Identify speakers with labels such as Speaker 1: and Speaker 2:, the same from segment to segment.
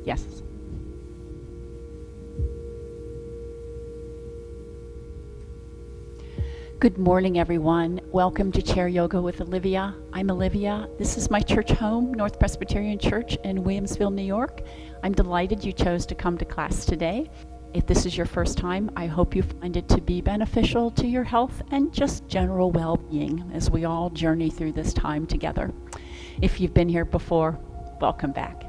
Speaker 1: Yes. Good morning, everyone. Welcome to Chair Yoga with Olivia. I'm Olivia. This is my church home, North Presbyterian Church in Williamsville, New York. I'm delighted you chose to come to class today. If this is your first time, I hope you find it to be beneficial to your health and just general well-being as we all journey through this time together. If you've been here before, welcome back.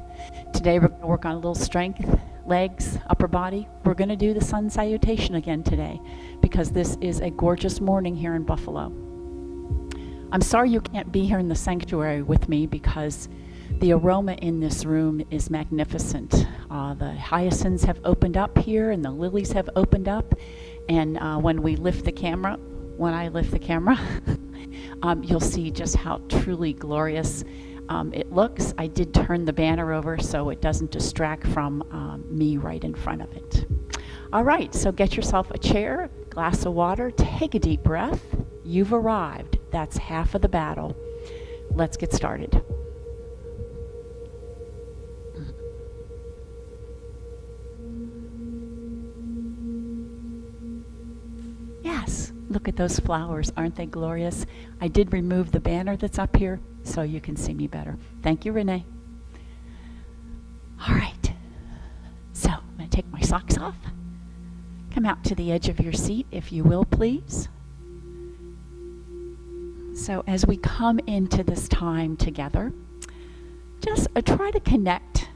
Speaker 1: Today we're going to work on a little strength, legs, upper body. We're going to do the sun salutation again today because this is a gorgeous morning here in Buffalo. I'm sorry you can't be here in the sanctuary with me because the aroma in this room is magnificent. The hyacinths have opened up here and the lilies have opened up, and when I lift the camera, you'll see just how truly glorious it looks. I did turn the banner over so it doesn't distract from me right in front of it. All right, so get yourself a chair, glass of water, take a deep breath. You've arrived. That's half of the battle. Let's get started. Yes, look at those flowers. Aren't they glorious? I did remove the banner that's up here so you can see me better. Thank you, Renee. All right, so I'm going to take my socks off. Come out to the edge of your seat, if you will, please. So as we come into this time together, just try to connect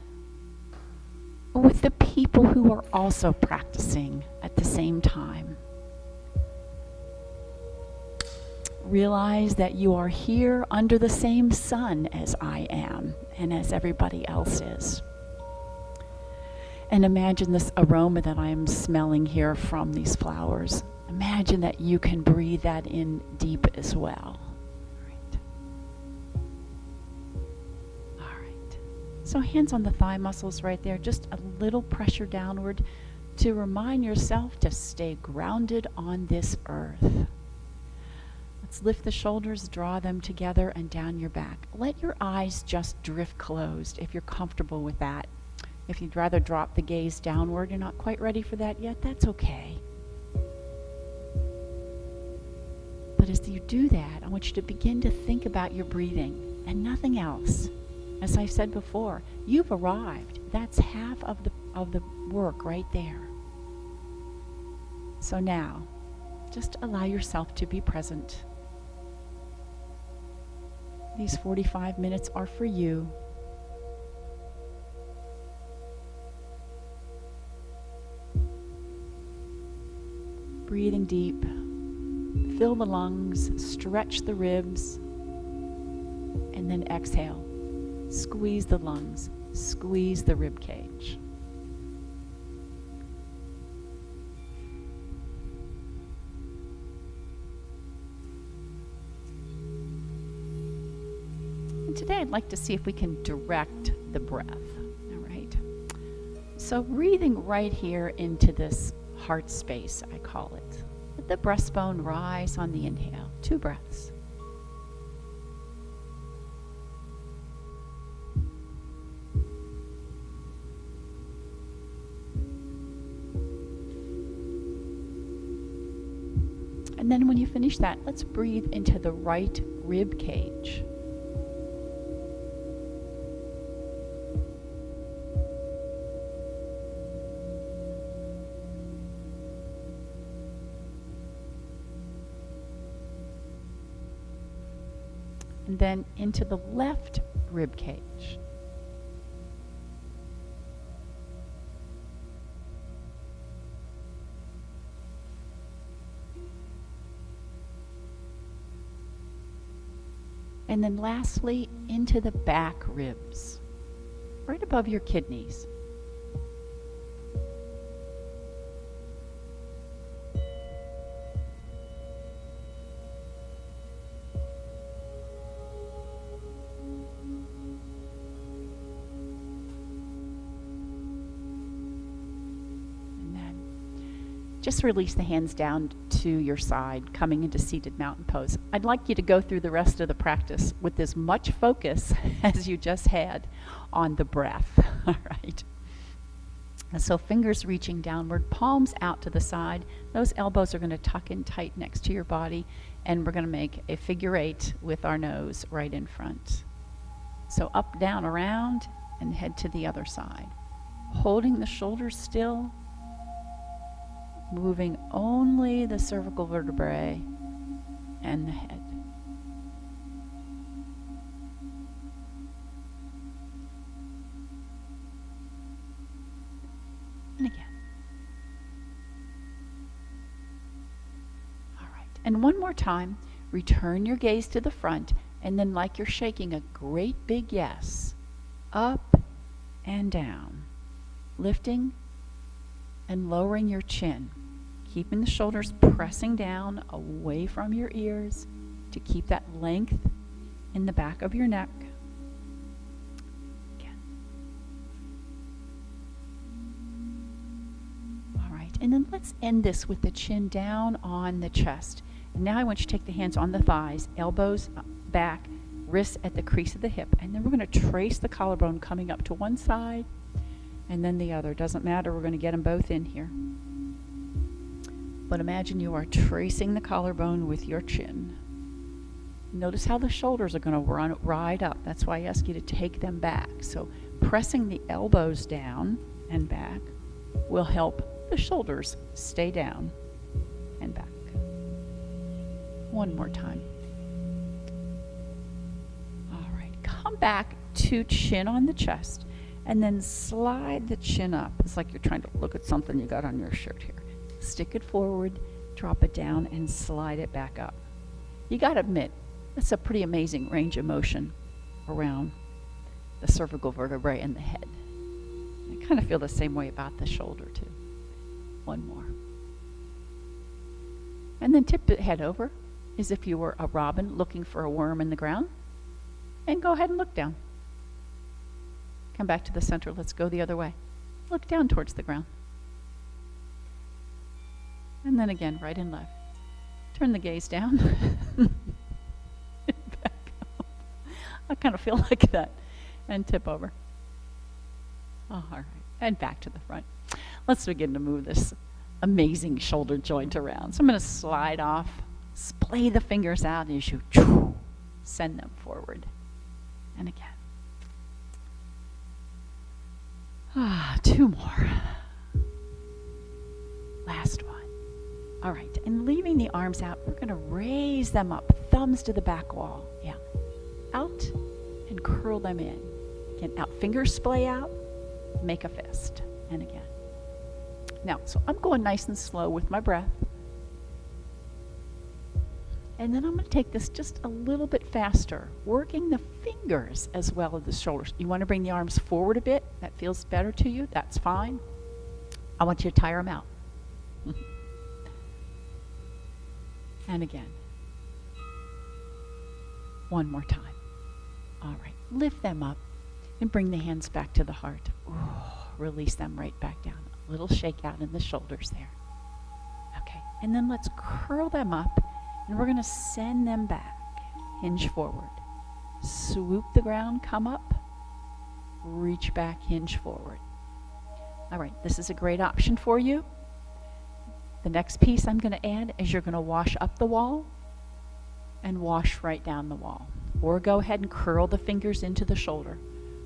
Speaker 1: with the people who are also practicing at the same time. Realize that you are here under the same sun as I am and as everybody else is. And imagine this aroma that I am smelling here from these flowers. Imagine that you can breathe that in deep as well. All right. So hands on the thigh muscles right there, just a little pressure downward to remind yourself to stay grounded on this earth. Let's lift the shoulders, draw them together and down your back. Let your eyes just drift closed if you're comfortable with that. If you'd rather drop the gaze downward, you're not quite ready for that yet, that's okay. But as you do that, I want you to begin to think about your breathing and nothing else. As I said before, you've arrived. That's half of the work right there. So now, just allow yourself to be present. These 45 minutes are for you. Breathing deep, fill the lungs, stretch the ribs, and then exhale. Squeeze the lungs, squeeze the rib cage. And today I'd like to see if we can direct the breath. All right. So breathing right here into this heart space, I call it. Let the breastbone rise on the inhale. 2 breaths. And then when you finish that, let's breathe into the right rib cage. And then into the left rib cage. And then lastly, into the back ribs, right above your kidneys. Just release the hands down to your side, coming into seated mountain pose. I'd like you to go through the rest of the practice with as much focus as you just had on the breath. All right. And so fingers reaching downward, palms out to the side. Those elbows are going to tuck in tight next to your body, and we're going to make a figure 8 with our nose right in front. So up, down, around, and head to the other side. Holding the shoulders still, moving only the cervical vertebrae and the head. And again. All right. And one more time, return your gaze to the front, and then like you're shaking a great big yes, up and down, lifting and lowering your chin, keeping the shoulders pressing down away from your ears to keep that length in the back of your neck. Again. All right, and then let's end this with the chin down on the chest. And now I want you to take the hands on the thighs, elbows back, wrists at the crease of the hip, and then we're going to trace the collarbone coming up to one side and then the other. Doesn't matter, we're going to get them both in here. But imagine you are tracing the collarbone with your chin. Notice how the shoulders are going to run right up. That's why I ask you to take them back. So pressing the elbows down and back will help the shoulders stay down and back. One more time. All right, come back to chin on the chest and then slide the chin up. It's like you're trying to look at something you got on your shirt here. Stick it forward, drop it down, and slide it back up. You got to admit, that's a pretty amazing range of motion around the cervical vertebrae and the head. I kind of feel the same way about the shoulder too. One more. And then tip the head over as if you were a robin looking for a worm in the ground. And go ahead and look down. Come back to the center. Let's go the other way. Look down towards the ground. And then again, right and left. Turn the gaze down. Back up. I kind of feel like that. And tip over. All right. And back to the front. Let's begin to move this amazing shoulder joint around. So I'm going to slide off, splay the fingers out as you send them forward. And again. Two more. Last one. All right, and leaving the arms out, we're going to raise them up, thumbs to the back wall. Yeah. Out and curl them in. Again, out, fingers splay out, make a fist. And again. Now, so I'm going nice and slow with my breath. And then I'm going to take this just a little bit faster, working the fingers as well as the shoulders. You want to bring the arms forward a bit. That feels better to you. That's fine. I want you to tire them out. And again. One more time. All right. Lift them up and bring the hands back to the heart. Ooh, release them right back down. A little shake out in the shoulders there. Okay. And then let's curl them up. And we're going to send them back. Hinge forward. Swoop the ground, come up. Reach back, hinge forward. All right, this is a great option for you. The next piece I'm going to add is you're going to wash up the wall and wash right down the wall. Or go ahead and curl the fingers into the shoulder.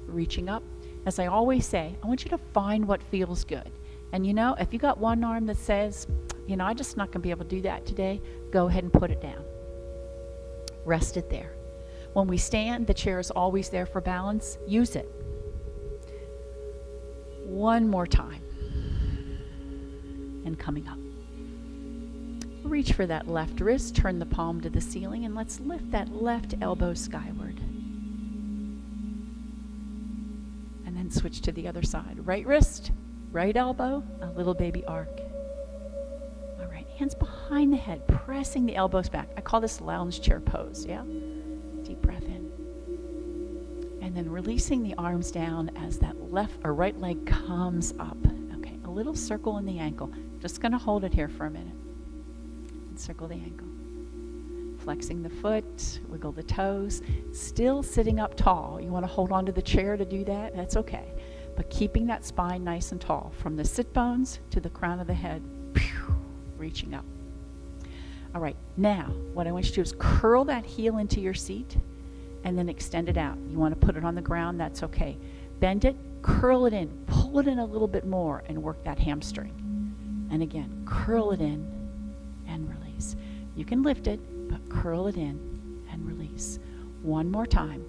Speaker 1: Reaching up. As I always say, I want you to find what feels good. And you know, if you got one arm that says, you know, I'm just not going to be able to do that today, go ahead and put it down. Rest it there. When we stand, the chair is always there for balance. Use it. One more time. And coming up. Reach for that left wrist, turn the palm to the ceiling, and let's lift that left elbow skyward. And then switch to the other side. Right wrist, right elbow, a little baby arc. All right, hands behind the head, pressing the elbows back. I call this lounge chair pose, yeah? Deep breath in. And then releasing the arms down as that left or right leg comes up. Okay, a little circle in the ankle. Just gonna hold it here for a minute. And circle the ankle. Flexing the foot, wiggle the toes. Still sitting up tall. You wanna hold on to the chair to do that? That's okay. but keeping that spine nice and tall from the sit bones to the crown of the head, reaching up. All right, now what I want you to do is curl that heel into your seat and then extend it out. You want to put it on the ground, that's okay. Bend it, curl it in, pull it in a little bit more and work that hamstring. And again, curl it in and release. You can lift it, but curl it in and release. One more time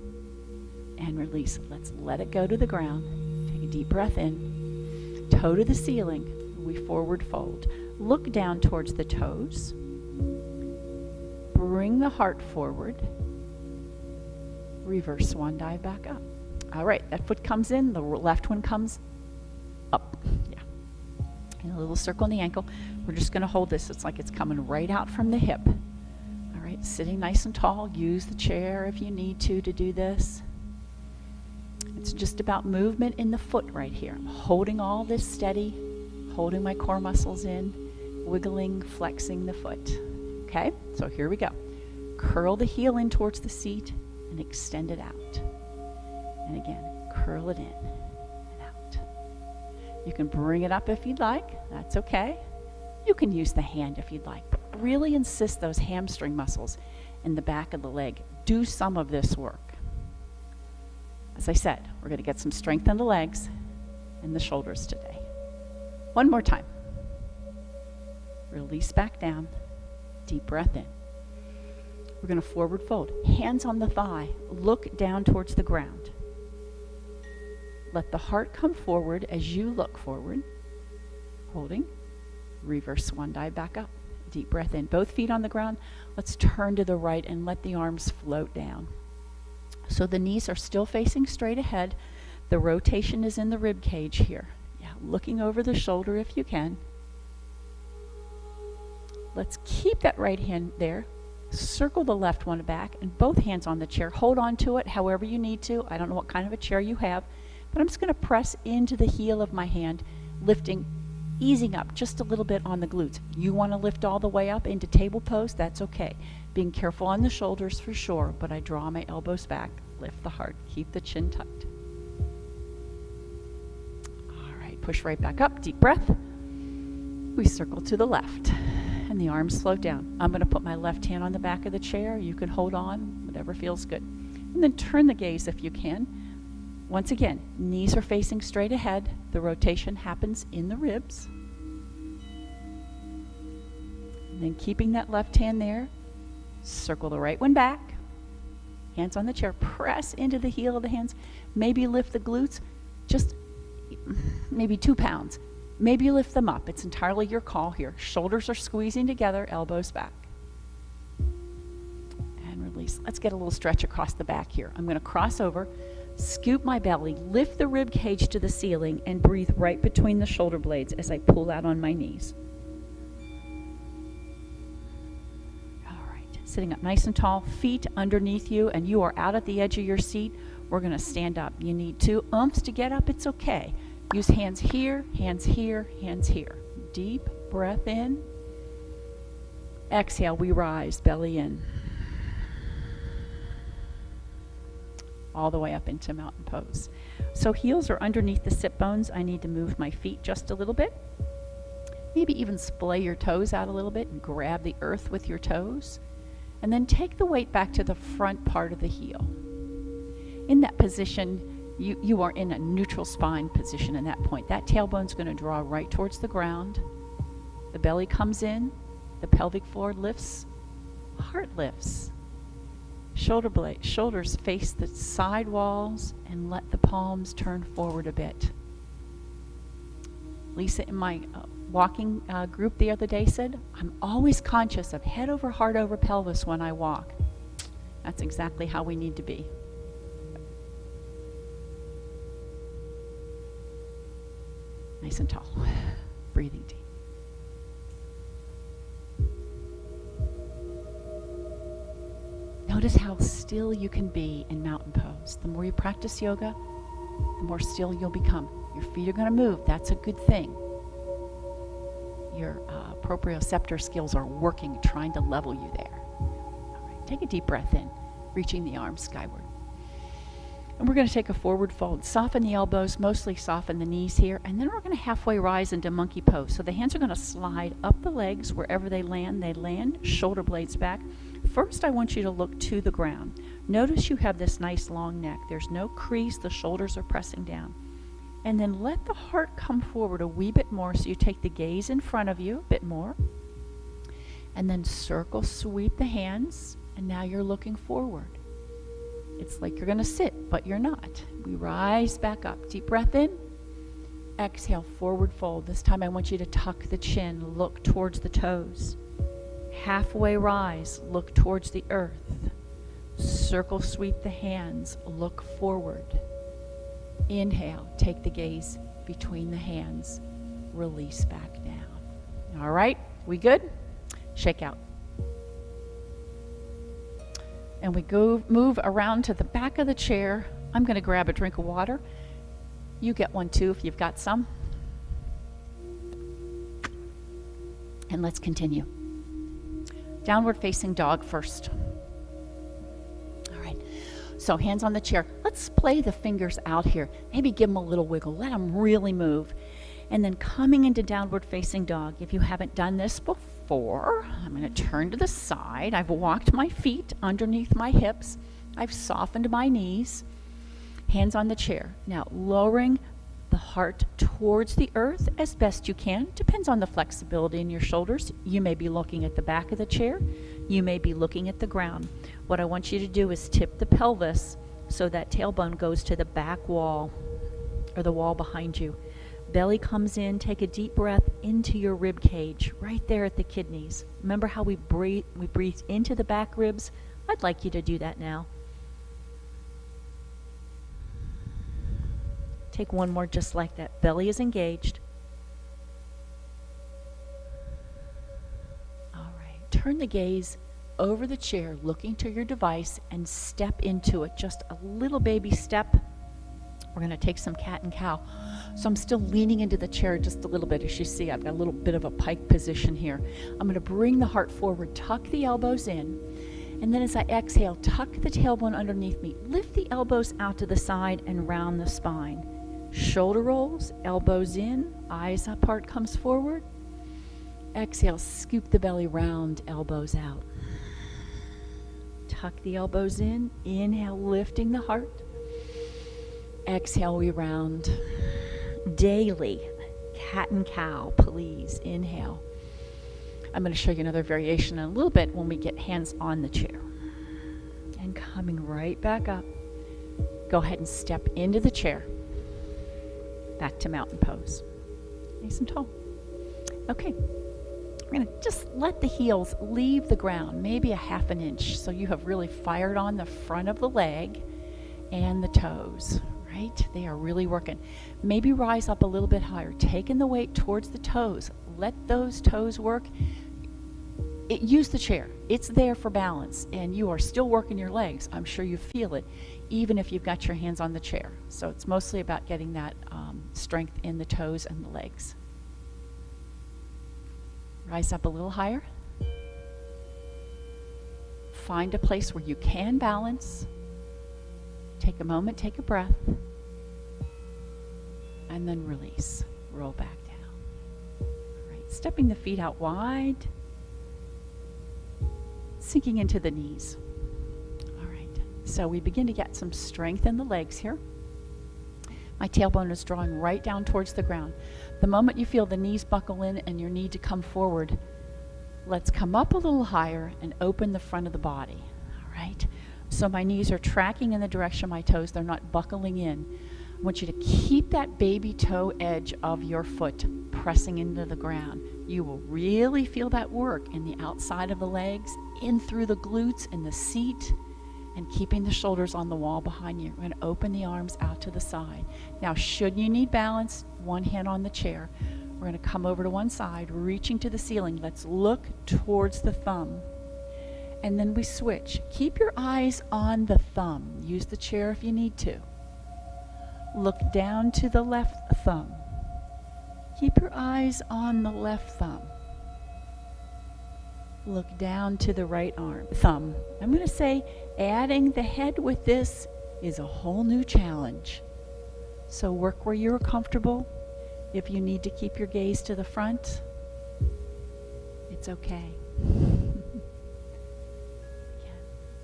Speaker 1: and release. Let's let it go to the ground. Take a deep breath in. Toe to the ceiling. We forward fold. Look down towards the toes. Bring the heart forward. Reverse swan dive back up. All right, that foot comes in, the left one comes up. Yeah. And a little circle in the ankle. We're just going to hold this. It's like it's coming right out from the hip. All right, sitting nice and tall. Use the chair if you need to do this. It's just about movement in the foot right here. I'm holding all this steady, holding my core muscles in, wiggling, flexing the foot. Okay, so here we go. Curl the heel in towards the seat and extend it out. And again, curl it in and out. You can bring it up if you'd like. That's okay. You can use the hand if you'd like, but really insist those hamstring muscles in the back of the leg do some of this work. As I said, we're going to get some strength in the legs and the shoulders today. One more time. Release back down. Deep breath in. We're going to forward fold. Hands on the thigh. Look down towards the ground. Let the heart come forward as you look forward. Holding. Reverse swan dive back up. Deep breath in. Both feet on the ground. Let's turn to the right and let the arms float down. So the knees are still facing straight ahead. The rotation is in the rib cage here. Yeah, looking over the shoulder if you can. Let's keep that right hand there. Circle the left one back and both hands on the chair. Hold on to it however you need to. I don't know what kind of a chair you have, but I'm just going to press into the heel of my hand, lifting, easing up just a little bit on the glutes. You want to lift all the way up into table pose, that's okay. Being careful on the shoulders for sure, but I draw my elbows back, lift the heart, keep the chin tucked. All right, push right back up, deep breath. We circle to the left. And the arms float down. I'm going to put my left hand on the back of the chair. You can hold on, whatever feels good. And then turn the gaze if you can. Once again, knees are facing straight ahead. The rotation happens in the ribs. And then keeping that left hand there, circle the right one back. Hands on the chair. Press into the heel of the hands. Maybe lift the glutes, just maybe 2 pounds. Maybe you lift them up. It's entirely your call here. Shoulders are squeezing together, elbows back. And release. Let's get a little stretch across the back here. I'm going to cross over, scoop my belly, lift the rib cage to the ceiling, and breathe right between the shoulder blades as I pull out on my knees. All right. Sitting up nice and tall, feet underneath you, and you are out at the edge of your seat. We're going to stand up. You need 2 oomph to get up. It's okay. Use hands here, hands here, hands here. Deep breath in. Exhale, we rise, belly in. All the way up into mountain pose. So heels are underneath the sit bones. I need to move my feet just a little bit. Maybe even splay your toes out a little bit and grab the earth with your toes. And then take the weight back to the front part of the heel. In that position, you are in a neutral spine position in that point. That tailbone's going to draw right towards the ground. The belly comes in. The pelvic floor lifts. Heart lifts. Shoulders face the side walls and let the palms turn forward a bit. Lisa in my walking group the other day said, I'm always conscious of head over heart over pelvis when I walk. That's exactly how we need to be. Nice and tall. Breathing deep. Notice how still you can be in mountain pose. The more you practice yoga, the more still you'll become. Your feet are going to move. That's a good thing. Your proprioceptor skills are working, trying to level you there. All right, take a deep breath in, reaching the arms skyward. And we're going to take a forward fold. Soften the elbows, mostly soften the knees here. And then we're going to halfway rise into monkey pose. So the hands are going to slide up the legs wherever they land, shoulder blades back. First, I want you to look to the ground. Notice you have this nice long neck. There's no crease, the shoulders are pressing down. And then let the heart come forward a wee bit more. So you take the gaze in front of you, a bit more. And then circle, sweep the hands. And now you're looking forward. It's like you're going to sit, but you're not. We rise back up. Deep breath in. Exhale, forward fold. This time I want you to tuck the chin, look towards the toes. Halfway rise, look towards the earth. Circle, sweep the hands, look forward. Inhale, take the gaze between the hands. Release back down. All right, we good? Shake out. And we move around to the back of the chair. I'm going to grab a drink of water. You get one too if you've got some. And let's continue. Downward facing dog first. All right. So hands on the chair. Let's play the fingers out here. Maybe give them a little wiggle. Let them really move. And then coming into downward facing dog. If you haven't done this before, I'm going to turn to the side. I've walked my feet underneath my hips. I've softened my knees. Hands on the chair. Now lowering the heart towards the earth as best you can. Depends on the flexibility in your shoulders. You may be looking at the back of the chair. You may be looking at the ground. What I want you to do is tip the pelvis so that tailbone goes to the back wall or the wall behind you. Belly comes in, take a deep breath into your rib cage, right there at the kidneys. Remember how we breathed into the back ribs? I'd like you to do that now. Take one more just like that. Belly is engaged. All right, turn the gaze over the chair, looking to your device, and step into it. Just a little baby step. We're going to take some cat and cow. So I'm still leaning into the chair just a little bit. As you see, I've got a little bit of a pike position here. I'm going to bring the heart forward, tuck the elbows in, and then as I exhale, tuck the tailbone underneath me. Lift the elbows out to the side and round the spine. Shoulder rolls, elbows in, eyes up, heart comes forward. Exhale, scoop the belly round, elbows out. Tuck the elbows in, inhale, lifting the heart. Exhale, we round. Daily, cat and cow, please. Inhale. I'm going to show you another variation in a little bit when we get hands on the chair. And coming right back up. Go ahead and step into the chair. Back to mountain pose. Nice and tall. Okay. We're going to just let the heels leave the ground, maybe a half an inch, so you have really fired on the front of the leg and the toes. Right? They are really working. Maybe rise up a little bit higher, taking the weight towards the toes. Let those toes work. Use the chair. It's there for balance, and you are still working your legs. I'm sure you feel it, even if you've got your hands on the chair. So it's mostly about getting that strength in the toes and the legs. Rise up a little higher. Find a place where you can balance. Take a moment, take a breath, and then release. Roll back down. All right, stepping the feet out wide, sinking into the knees. All right, so we begin to get some strength in the legs here. My tailbone is drawing right down towards the ground. The moment you feel the knees buckle in and your need to come forward, let's come up a little higher and open the front of the body. All right. So my knees are tracking in the direction of my toes. They're not buckling in. I want you to keep that baby toe edge of your foot pressing into the ground. You will really feel that work in the outside of the legs, in through the glutes and the seat, and keeping the shoulders on the wall behind you. We're going to open the arms out to the side. Now, should you need balance, one hand on the chair. We're going to come over to one side, reaching to the ceiling. Let's look towards the thumb. And then we switch. Keep your eyes on the thumb. Use the chair if you need to. Look down to the left thumb. Keep your eyes on the left thumb. Look down to the right thumb. I'm going to say adding the head with this is a whole new challenge. So work where you're comfortable. If you need to keep your gaze to the front, it's okay.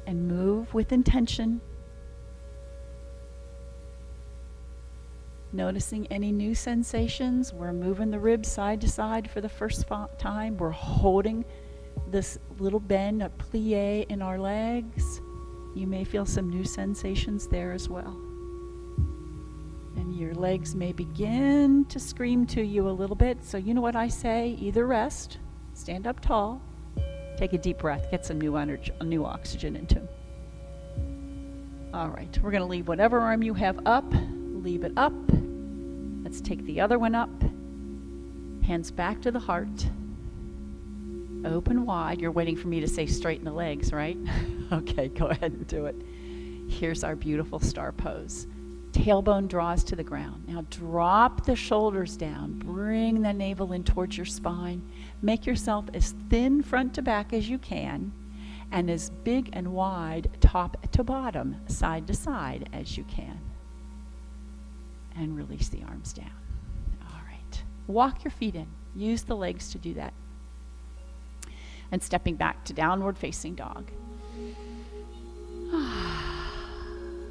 Speaker 1: And move with intention. Noticing any new sensations. We're moving the ribs side to side for the first time. We're holding this little bend, a plie in our legs. You may feel some new sensations there as well. And your legs may begin to scream to you a little bit. So you know what I say, either rest, stand up tall, take a deep breath, get some new energy, new oxygen into them. All right, we're going to leave whatever arm you have up, leave it up. Let's take the other one up. Hands back to the heart. Open wide. You're waiting for me to say straighten the legs, right? Okay, go ahead and do it. Here's our beautiful star pose. Tailbone draws to the ground. Now drop the shoulders down. Bring the navel in towards your spine. Make yourself as thin front to back as you can, and as big and wide top to bottom, side to side as you can. And release the arms down. All right. Walk your feet in. Use the legs to do that. And stepping back to downward facing dog.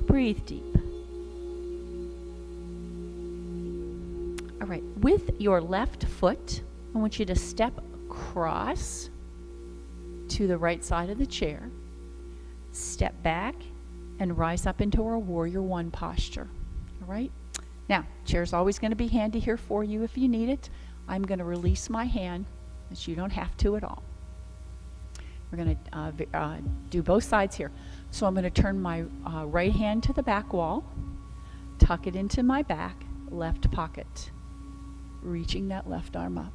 Speaker 1: Breathe deep. All right. With your left foot, I want you to step across to the right side of the chair. Step back and rise up into our warrior one posture. All right? Now, chair's always going to be handy here for you if you need it. I'm going to release my hand, but you don't have to at all. We're going to do both sides here. So I'm going to turn my right hand to the back wall, tuck it into my back, left pocket, reaching that left arm up.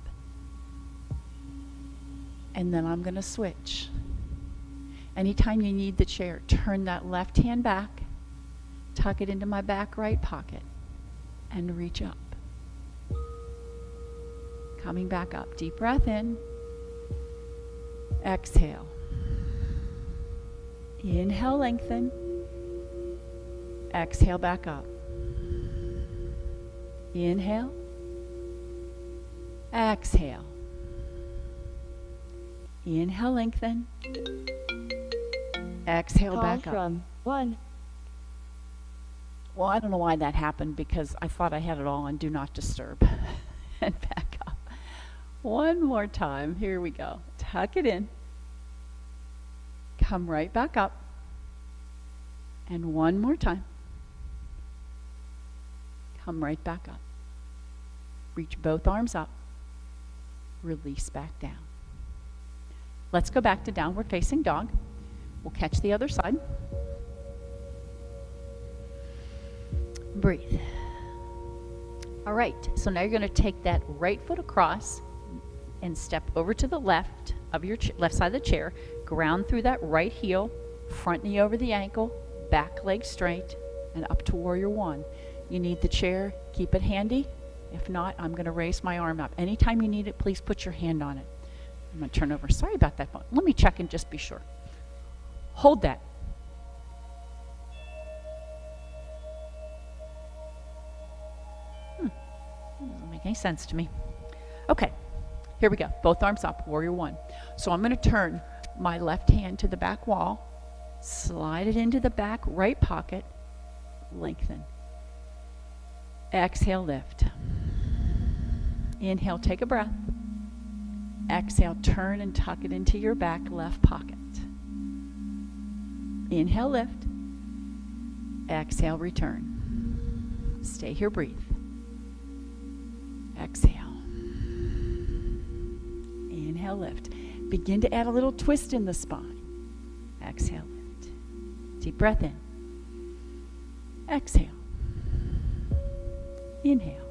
Speaker 1: And then I'm going to switch. Anytime you need the chair, turn that left hand back, tuck it into my back right pocket, and reach up. Coming back up. Deep breath in. Exhale. Inhale, lengthen. Exhale, back up. Inhale. Exhale. Inhale, lengthen. Exhale, back up.
Speaker 2: From 1.
Speaker 1: Well, I don't know why that happened, because I thought I had it all on Do Not Disturb. And back up. One more time. Here we go. Tuck it in. Come right back up. And one more time. Come right back up. Reach both arms up. Release back down. Let's go back to downward facing dog. We'll catch the other side. Breathe. All right, so now you're going to take that right foot across and step over to the left of your left side of the chair. Ground through that right heel, front knee over the ankle, back leg straight, and up to warrior one. You need the chair, keep it handy. If not, I'm going to raise my arm up. Anytime you need it, please put your hand on it. I'm going to turn over. Sorry about that phone. Let me check and just be sure. Hold that. Doesn't make any sense to me. Okay, here we go. Both arms up, warrior one. So I'm going to turn my left hand to the back wall, slide it into the back right pocket, lengthen. Exhale, lift. Inhale, take a breath. Exhale, turn and tuck it into your back left pocket. Inhale, lift. Exhale, return. Stay here, breathe. Exhale. Inhale, lift. Begin to add a little twist in the spine. Exhale, lift. Deep breath in. Exhale. Inhale.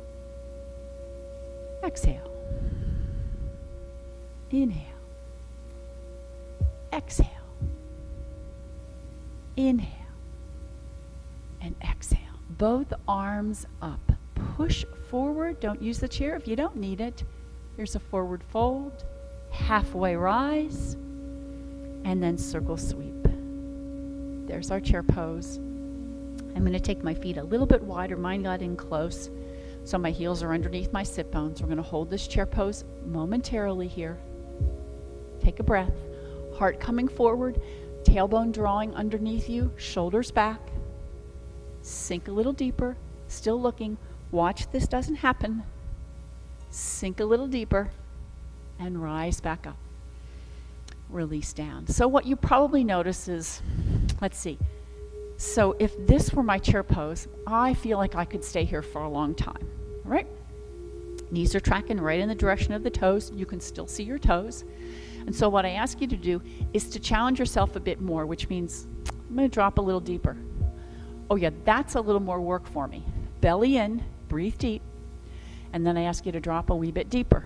Speaker 1: Exhale. Inhale. Exhale. Inhale. And exhale. Both arms up. Push forward. Don't use the chair if you don't need it. Here's a forward fold. Halfway rise. And then circle sweep. There's our chair pose. I'm going to take my feet a little bit wider. Mine got in close, so my heels are underneath my sit bones. We're going to hold this chair pose momentarily here. Take a breath. Heart coming forward, tailbone drawing underneath you, shoulders back. Sink a little deeper, still looking. Watch this doesn't happen. Sink a little deeper and rise back up. Release down. So what you probably notice is, let's see. So if this were my chair pose, I feel like I could stay here for a long time, all right? Knees are tracking right in the direction of the toes. You can still see your toes. And so what I ask you to do is to challenge yourself a bit more, which means I'm going to drop a little deeper. Oh yeah, that's a little more work for me. Belly in, breathe deep, and then I ask you to drop a wee bit deeper.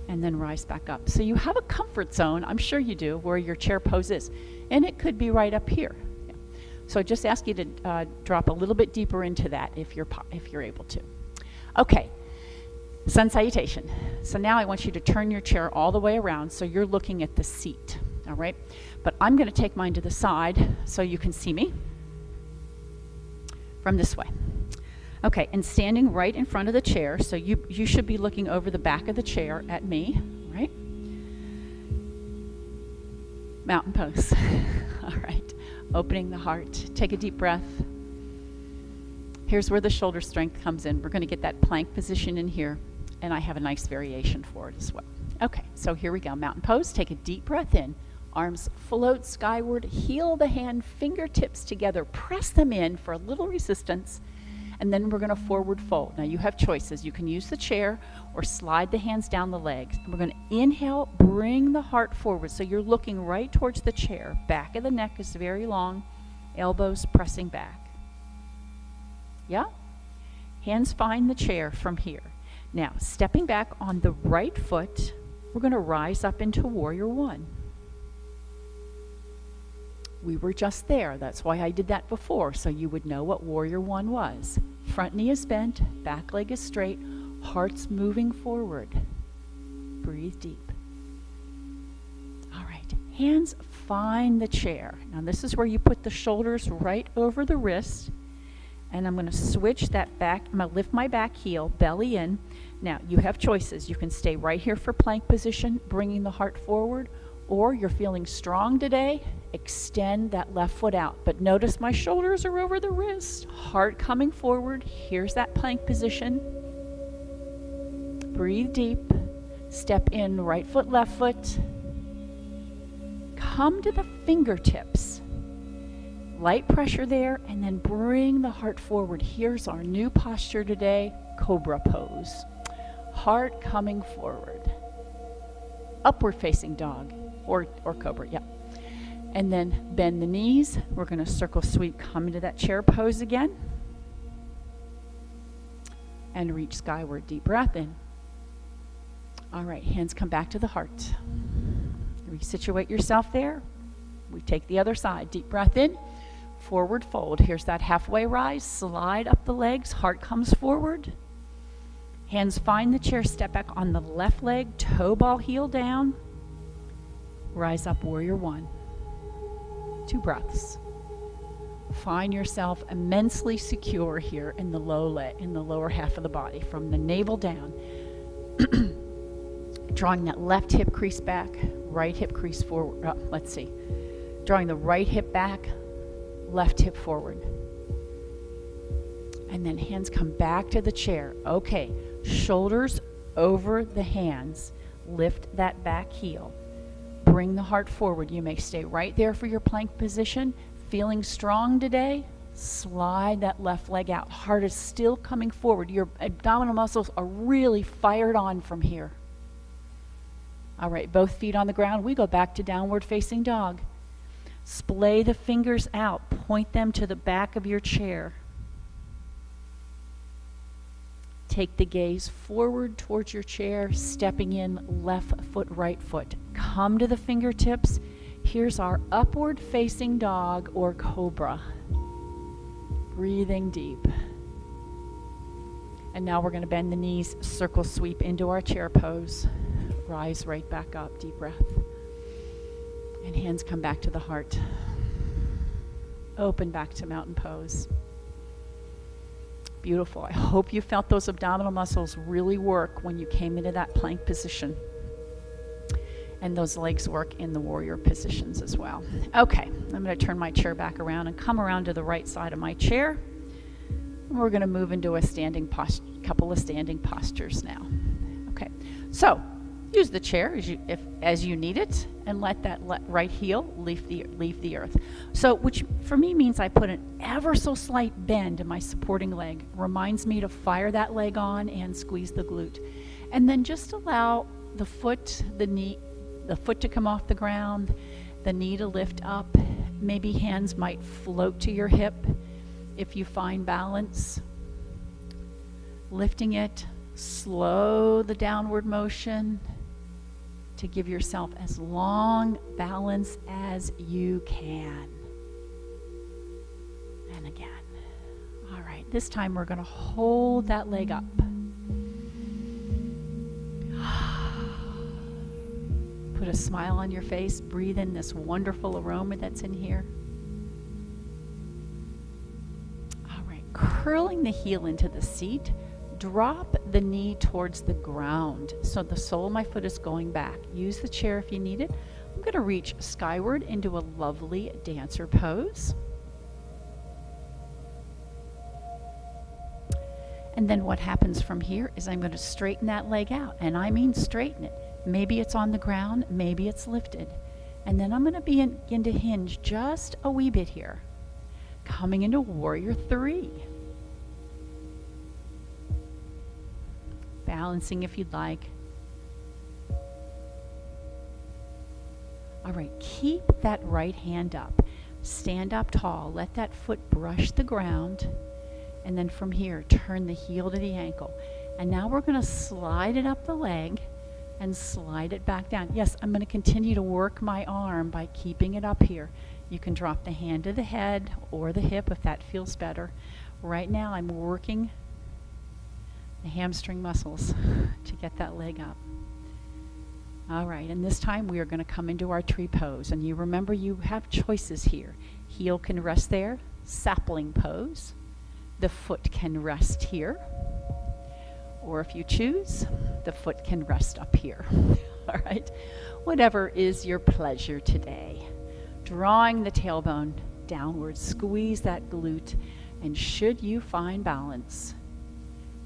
Speaker 1: And then rise back up. So you have a comfort zone, I'm sure you do, where your chair pose is. And it could be right up here. Yeah. So I just ask you to drop a little bit deeper into that if you're able to. Okay, sun salutation. So now I want you to turn your chair all the way around so you're looking at the seat, all right? But I'm gonna take mine to the side so you can see me from this way. Okay, and standing right in front of the chair, so you should be looking over the back of the chair at me, right? Mountain pose. All right, opening the heart. Take a deep breath. Here's where the shoulder strength comes in. We're going to get that plank position in here, and I have a nice variation for it as well. Okay, so here we go. Mountain pose. Take a deep breath in. Arms float skyward. Heel the hand, fingertips together. Press them in for a little resistance. And then we're going to forward fold. Now you have choices. You can use the chair or slide the hands down the legs. And we're going to inhale, bring the heart forward. So you're looking right towards the chair. Back of the neck is very long. Elbows pressing back. Yeah? Hands find the chair from here. Now, stepping back on the right foot, we're going to rise up into Warrior One. We were just there. That's why I did that before, so you would know what Warrior One was. Front knee is bent, back leg is straight, heart's moving forward. Breathe deep. All right, hands find the chair. Now this is where you put the shoulders right over the wrist, and I'm going to switch that back. I'm going to lift my back heel, belly in. Now you have choices. You can stay right here for plank position, bringing the heart forward, or you're feeling strong today, extend that left foot out. But notice my shoulders are over the wrist, heart coming forward. Here's that plank position. Breathe deep, step in right foot, left foot. Come to the fingertips. Light pressure there, and then bring the heart forward. Here's our new posture today, Cobra pose. Heart coming forward. Upward facing dog. Or cobra, yeah. And then bend the knees. We're going to circle sweep, come into that chair pose again. And reach skyward, deep breath in. All right, hands come back to the heart. Resituate yourself there. We take the other side, deep breath in, forward fold. Here's that halfway rise, slide up the legs, heart comes forward. Hands find the chair, step back on the left leg, toe ball heel down. Rise up, Warrior One. 2 breaths. Find yourself immensely secure here in the lower half of the body, from the navel down. Drawing that left hip crease back, right hip crease forward. Let's see. Drawing the right hip back, left hip forward. And then hands come back to the chair. Okay, shoulders over the hands. Lift that back heel. Bring the heart forward. You may stay right there for your plank position. Feeling strong today? Slide that left leg out. Heart is still coming forward. Your abdominal muscles are really fired on from here. All right, both feet on the ground. We go back to downward facing dog. Splay the fingers out. Point them to the back of your chair. Take the gaze forward towards your chair, stepping in left foot, right foot. Come to the fingertips. Here's our upward facing dog or cobra. Breathing deep. And now we're going to bend the knees, circle sweep into our chair pose. Rise right back up, deep breath. And hands come back to the heart. Open back to mountain pose. Beautiful. I hope you felt those abdominal muscles really work when you came into that plank position. And those legs work in the warrior positions as well. Okay, I'm going to turn my chair back around and come around to the right side of my chair. And we're going to move into a couple of standing postures now. Okay, so use the chair as you need it, and let that right heel leave the earth. So, which for me means I put an ever so slight bend in my supporting leg. Reminds me to fire that leg on and squeeze the glute. And then just allow the foot to come off the ground, the knee to lift up. Maybe hands might float to your hip if you find balance. Lifting it, slow the downward motion to give yourself as long balance as you can. And again. All right, this time we're going to hold that leg up. Put a smile on your face. Breathe in this wonderful aroma that's in here. All right, curling the heel into the seat. Drop the knee towards the ground so the sole of my foot is going back. Use the chair if you need it. I'm going to reach skyward into a lovely dancer pose. And then what happens from here is I'm going to straighten that leg out, and I mean straighten it. Maybe it's on the ground, maybe it's lifted. And then I'm going to begin to hinge just a wee bit here. Coming into warrior 3. Balancing if you'd like. All right, keep that right hand up. Stand up tall. Let that foot brush the ground. And then from here, turn the heel to the ankle. And now we're going to slide it up the leg and slide it back down. Yes, I'm going to continue to work my arm by keeping it up here. You can drop the hand to the head or the hip if that feels better. Right now, I'm working the hamstring muscles to get that leg up. All right, and this time we are going to come into our tree pose. And you remember you have choices here. Heel can rest there, sapling pose. The foot can rest here. Or if you choose, the foot can rest up here. All right, whatever is your pleasure today. Drawing the tailbone downward, squeeze that glute, and should you find balance,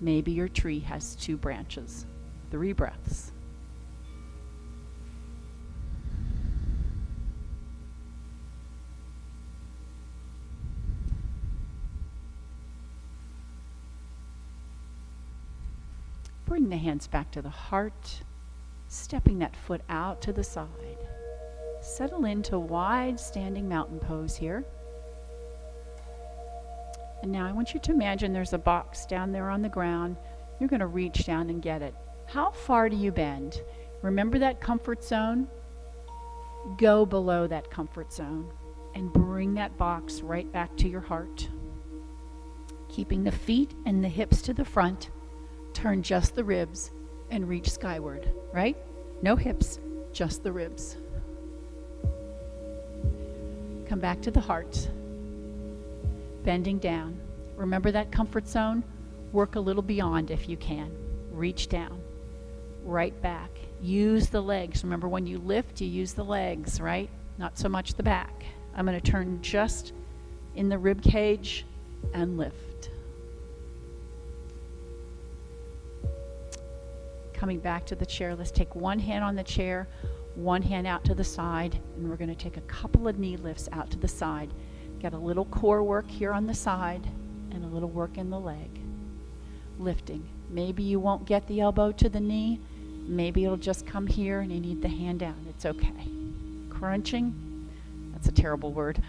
Speaker 1: maybe your tree has 2 branches. 3 breaths. Bring the hands back to the heart, stepping that foot out to the side. Settle into wide standing mountain pose here. And now I want you to imagine there's a box down there on the ground. You're going to reach down and get it. How far do you bend? Remember that comfort zone? Go below that comfort zone and bring that box right back to your heart. Keeping the feet and the hips to the front. Turn just the ribs and reach skyward, right? No hips, just the ribs. Come back to the heart. Bending down. Remember that comfort zone? Work a little beyond if you can. Reach down. Right back. Use the legs. Remember when you lift, you use the legs, right? Not so much the back. I'm going to turn just in the rib cage and lift. Coming back to the chair, let's take one hand on the chair, one hand out to the side, and we're going to take a couple of knee lifts out to the side. Get a little core work here on the side and a little work in the leg. Lifting. Maybe you won't get the elbow to the knee. Maybe it'll just come here and you need the hand down. It's okay. Crunching. That's a terrible word.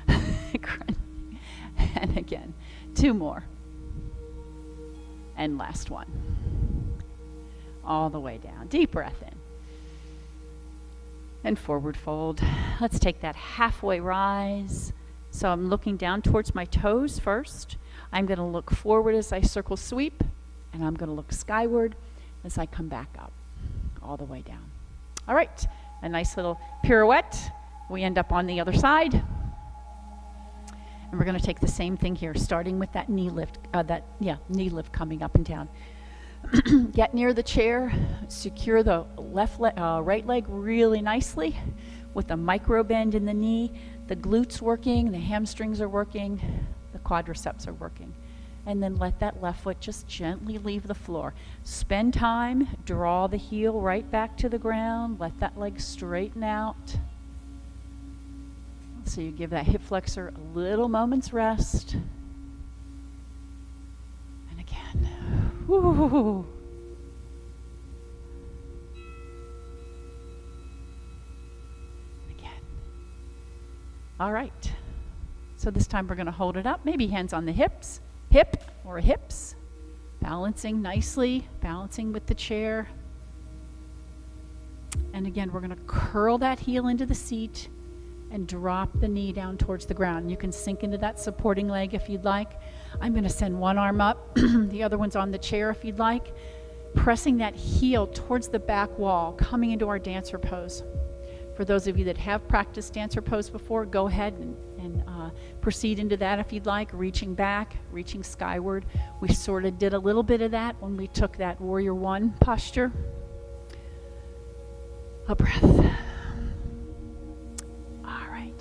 Speaker 1: And again, 2 more. And last one. All the way down. Deep breath in. And forward fold. Let's take that halfway rise. So I'm looking down towards my toes first. I'm going to look forward as I circle sweep. And I'm going to look skyward as I come back up. All the way down. All right. A nice little pirouette. We end up on the other side. And we're going to take the same thing here, starting with that knee lift, knee lift coming up and down. Get near the chair, secure the right leg really nicely with a micro bend in the knee. The glutes working, the hamstrings are working, the quadriceps are working. And then let that left foot just gently leave the floor. Spend time, draw the heel right back to the ground, let that leg straighten out. So you give that hip flexor a little moment's rest. And again, whoo. Again. All right. So this time we're going to hold it up, maybe hands on the hip or hips, balancing nicely, balancing with the chair. And again, we're going to curl that heel into the seat and drop the knee down towards the ground. You can sink into that supporting leg if you'd like. I'm going to send one arm up, the other one's on the chair if you'd like. Pressing that heel towards the back wall, coming into our dancer pose. For those of you that have practiced dancer pose before, go ahead and proceed into that if you'd like, reaching back, reaching skyward. We sort of did a little bit of that when we took that Warrior One posture. A breath. All right.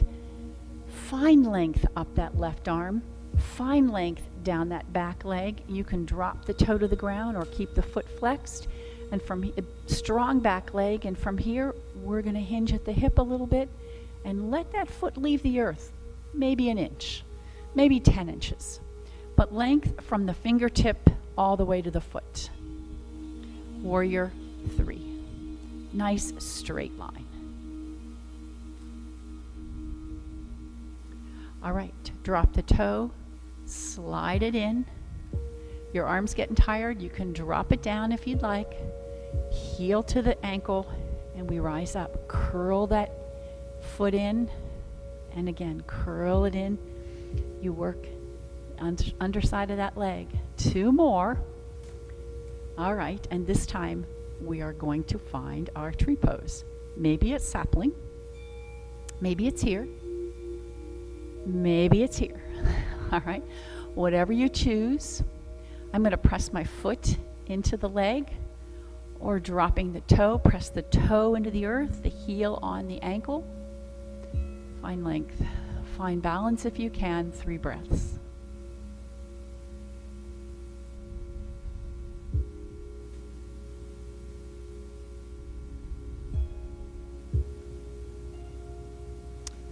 Speaker 1: Find length up that left arm. Find length down that back leg. You can drop the toe to the ground or keep the foot flexed. And from strong back leg, and from here, we're going to hinge at the hip a little bit and let that foot leave the earth. Maybe an inch, maybe 10 inches. But length from the fingertip all the way to the foot. Warrior Three. Nice straight line. All right, drop the toe, slide it in. Your arm's getting tired, you can drop it down if you'd like. Heel to the ankle, and we rise up. Curl that foot in, and again, curl it in. You work underside of that leg. 2 more. All right, and this time we are going to find our tree pose. Maybe it's sapling. Maybe it's here. Maybe it's here. All right, whatever you choose. I'm going to press my foot into the leg, or dropping the toe, press the toe into the earth, the heel on the ankle. Find length, find balance if you can. 3 breaths.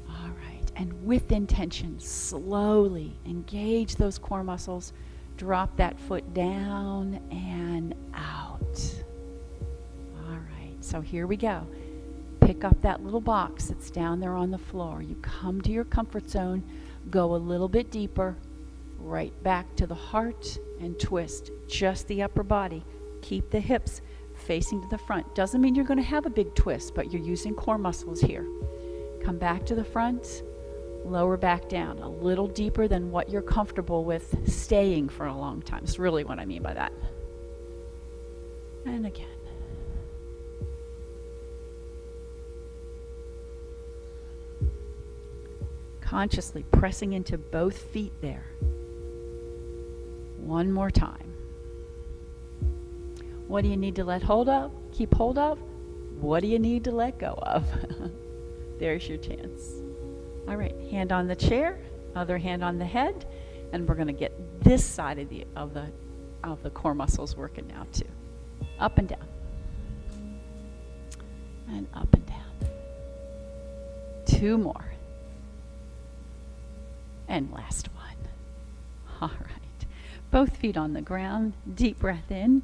Speaker 1: All right, and with intention, slowly engage those core muscles. Drop that foot down and out. All right, so here we go. Pick up that little box that's down there on the floor. You come to your comfort zone, go a little bit deeper, right back to the heart and twist just the upper body. Keep the hips facing to the front. Doesn't mean you're going to have a big twist, but you're using core muscles here. Come back to the front, lower back down, a little deeper than what you're comfortable with staying for a long time. That's really what I mean by that. And again. Consciously pressing into both feet there. One more time. What do you need to let hold of? Keep hold of? What do you need to let go of? There's your chance. All right, hand on the chair, other hand on the head, and we're going to get this side of the core muscles working now too. Up and down. And up and down. 2 more. And last one. All right. Both feet on the ground. Deep breath in.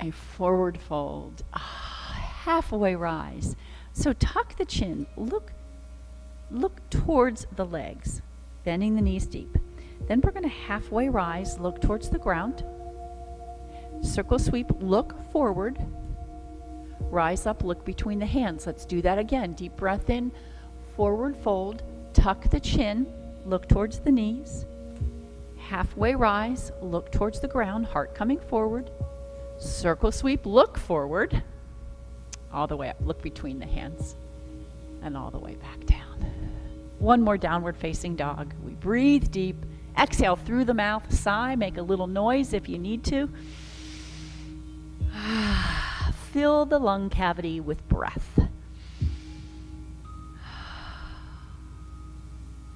Speaker 1: A forward fold. Halfway rise. So tuck the chin. Look towards the legs. Bending the knees deep. Then we're going to halfway rise. Look towards the ground. Circle sweep. Look forward. Rise up. Look between the hands. Let's do that again. Deep breath in. Forward fold. Tuck the chin. Look towards the knees. Halfway rise, look towards the ground, heart coming forward. Circle sweep, look forward. All the way up, look between the hands. And all the way back down. One more downward facing dog. We breathe deep, exhale through the mouth, sigh, make a little noise if you need to. Fill the lung cavity with breath.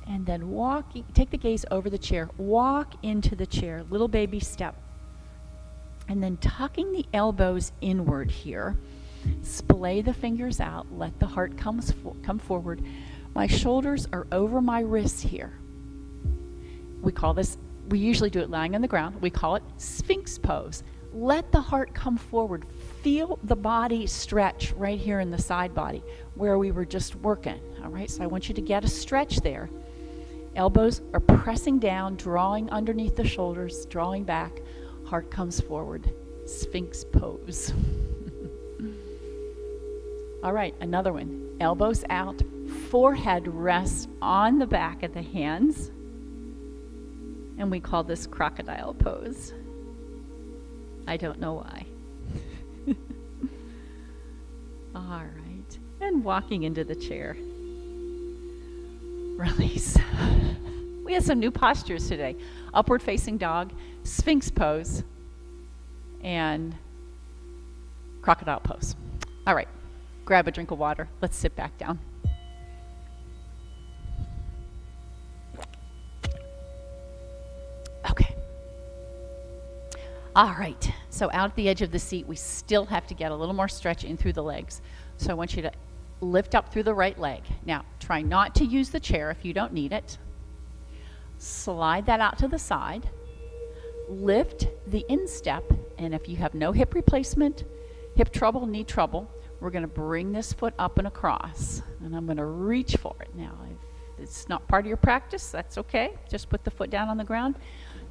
Speaker 1: And then take the gaze over the chair, walk into the chair, little baby step. And then tucking the elbows inward here, splay the fingers out, let the heart come forward. My shoulders are over my wrists here. We usually do it lying on the ground. We call it Sphinx pose. Let the heart come forward. Feel the body stretch right here in the side body where we were just working. All right, so I want you to get a stretch there. Elbows are pressing down, drawing underneath the shoulders, drawing back. Heart comes forward. Sphinx pose. All right, another one. Elbows out, forehead rests on the back of the hands. And we call this crocodile pose. I don't know why. All right, and walking into the chair. Release. We have some new postures today. Upward facing dog, Sphinx pose, and crocodile pose. All right, grab a drink of water. Let's sit back down. Okay. All right, so out at the edge of the seat, we still have to get a little more stretch in through the legs. So I want you to lift up through the right leg. Now, try not to use the chair if you don't need it. Slide that out to the side. Lift the instep, and if you have no hip replacement, hip trouble, knee trouble, we're going to bring this foot up and across. And I'm going to reach for it. Now, if it's not part of your practice, that's okay. Just put the foot down on the ground.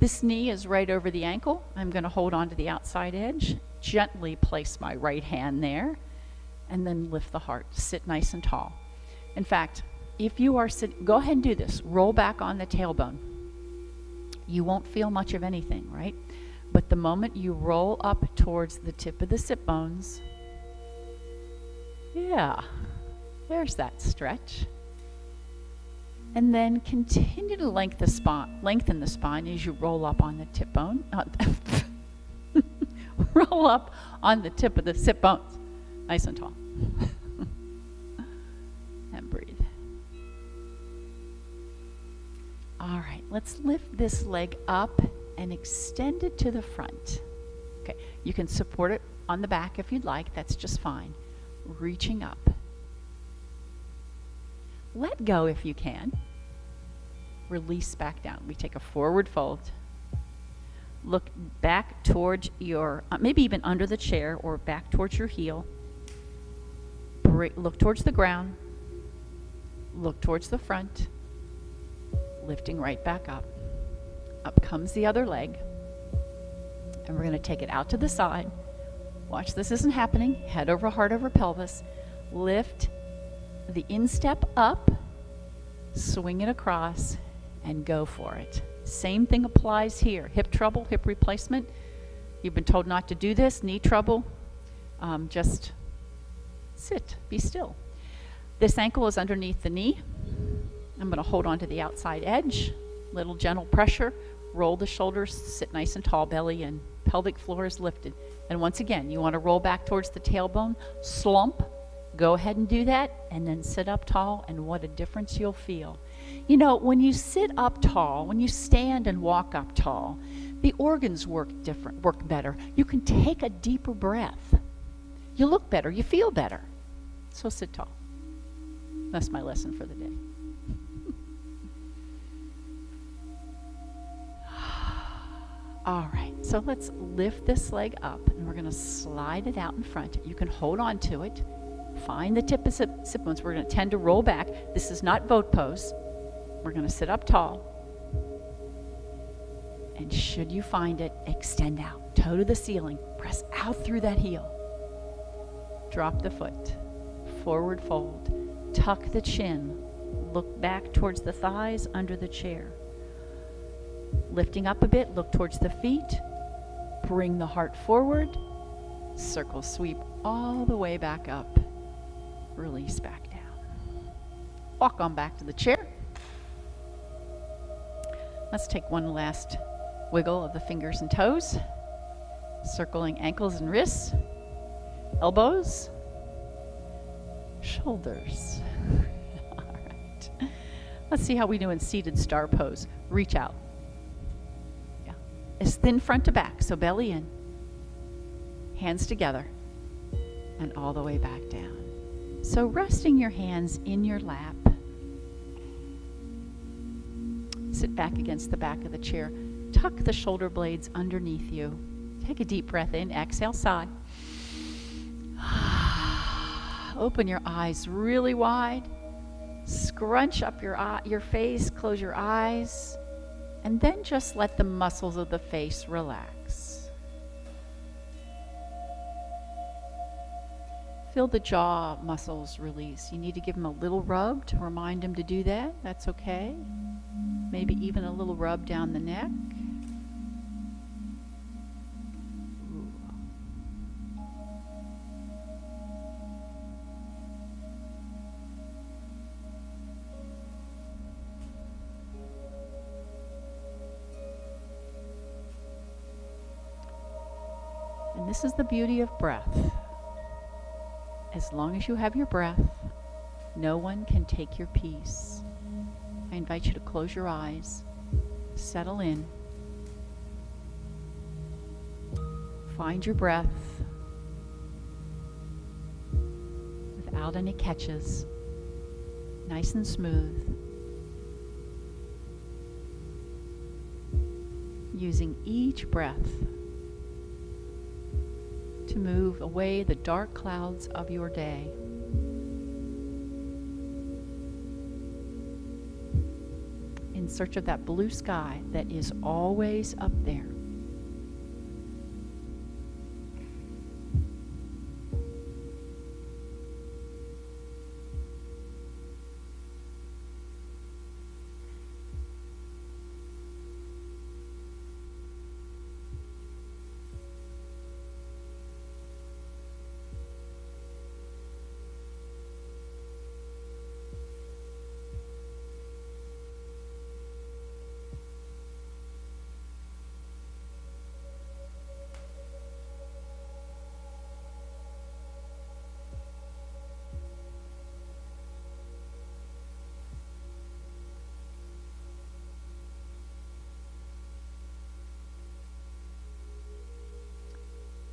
Speaker 1: This knee is right over the ankle. I'm going to hold on to the outside edge. Gently place my right hand there. And then lift the heart. Sit nice and tall. In fact, if you are sitting, go ahead and do this. Roll back on the tailbone. You won't feel much of anything, right? But the moment you roll up towards the tip of the sit bones, yeah, there's that stretch. And then continue to lengthen the spine as you roll up on the tip bone. Roll up on the tip of the sit bones. Nice and tall. And breathe. All right, let's lift this leg up and extend it to the front. Okay, you can support it on the back if you'd like. That's just fine. Reaching up. Let go if you can. Release back down. We take a forward fold. Look back towards your, maybe even under the chair or back towards your heel. Look towards the ground. Look towards the front. Lifting right back up. Up comes the other leg. And we're going to take it out to the side. Watch, this isn't happening. Head over heart over pelvis. Lift the instep up. Swing it across and go for it. Same thing applies here. Hip trouble, hip replacement. You've been told not to do this. Knee trouble. Just sit, be still. This ankle is underneath the knee. I'm going to hold on to the outside edge. Little gentle pressure. Roll the shoulders, sit nice and tall, belly and pelvic floor is lifted. And once again, you want to roll back towards the tailbone, slump. Go ahead and do that, and then sit up tall, and what a difference you'll feel. You know, when you sit up tall, when you stand and walk up tall, the organs work better. You can take a deeper breath. You look better, you feel better. So sit tall. That's my lesson for the day. All right, so let's lift this leg up, and we're going to slide it out in front. You can hold on to it. Find the tip of sit bones. We're going to tend to roll back. This is not boat pose. We're going to sit up tall. And should you find it, extend out. Toe to the ceiling. Press out through that heel. Drop the foot. Forward fold. Tuck the chin. Look back towards the thighs under the chair. Lifting up a bit, look towards the feet. Bring the heart forward. Circle sweep all the way back up. Release back down. Walk on back to the chair. Let's take one last wiggle of the fingers and toes, circling ankles and wrists, elbows, shoulders. All right. Let's see how we do in seated star pose. Reach out. Yeah. It's thin front to back, so belly in. Hands together and all the way back down. So resting your hands in your lap. Sit back against the back of the chair. Tuck the shoulder blades underneath you. Take a deep breath in. Exhale, sigh. Open your eyes really wide. Scrunch up your face. Close your eyes. And then just let the muscles of the face relax. Feel the jaw muscles release. You need to give them a little rub to remind them to do that. That's okay. Maybe even a little rub down the neck. Ooh. And this is the beauty of breath. As long as you have your breath, no one can take your peace. I invite you to close your eyes, settle in, find your breath without any catches, nice and smooth, using each breath to move away the dark clouds of your day. In search of that blue sky that is always up there.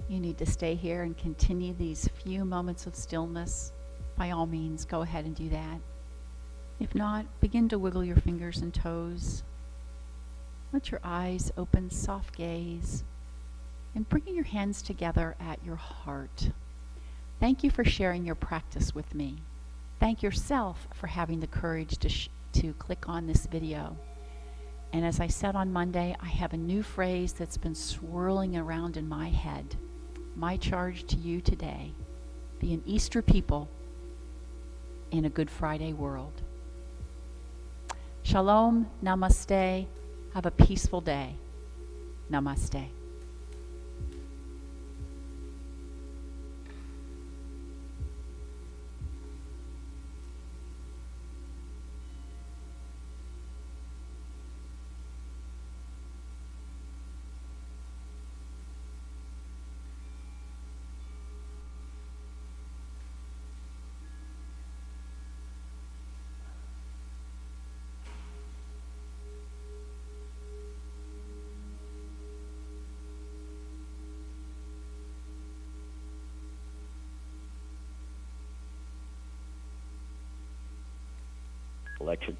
Speaker 1: You need to stay here and continue these few moments of stillness. By all means, go ahead and do that. If not, begin to wiggle your fingers and toes. Let your eyes open, soft gaze, and bringing your hands together at your heart. Thank you for sharing your practice with me. Thank yourself for having the courage to click on this video. And as I said on Monday, I have a new phrase that's been swirling around in my head. My charge to you today: be an Easter people in a Good Friday world. Shalom, namaste. Have a peaceful day. Namaste.
Speaker 2: Election.